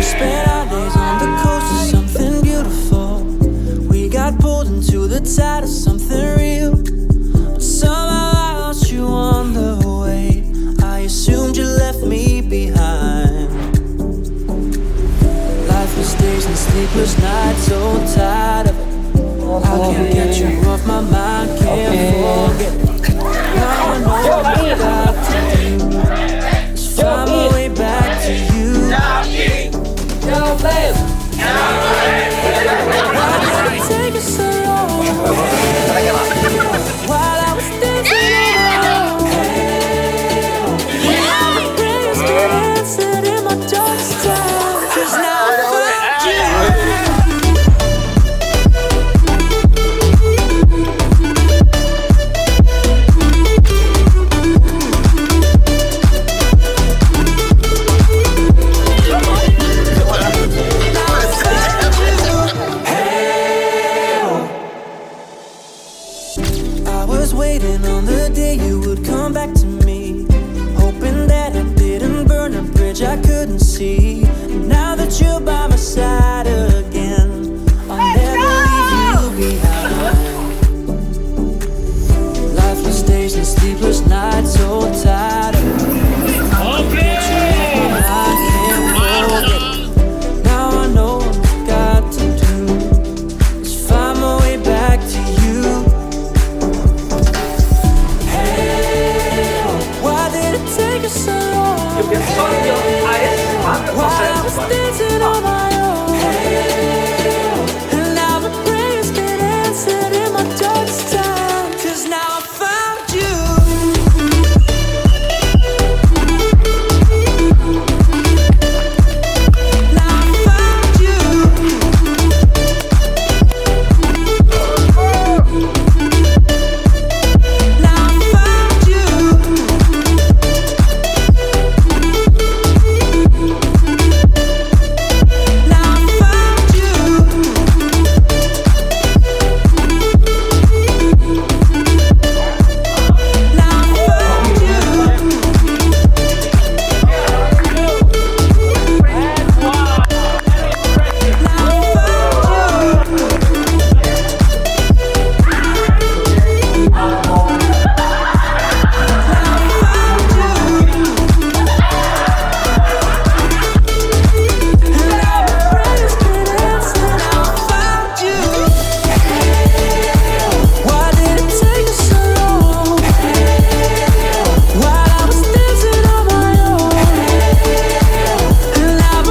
We spent our days on the coast of something beautiful. We got pulled into the tide of something real. But somehow I lost you on the way. I assumed you left me behind. Lifeless days and sleepless nights, so tired of it. I can't get you off my mind, can't forget it. Now I know what I got to do is find my way back to you. Why did it take us so long? While I was dancing around, now my prayers get answered in my darkest time. 'Cause now I found you. Waiting on the day you would come back to me, hoping that I didn't burn a bridge I couldn't see. And now that you're by my side again, I'll never leave you behind. Lifeless days and sleepless nights, so tired of it. I can't forget it. Now I know what I've got to do is find my way back to you. So long. While I was dancing on my own, and now my prayers get answered in my darkest time. 'Cause now I found you. Now I found you. Now I found you. We'll be right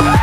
back.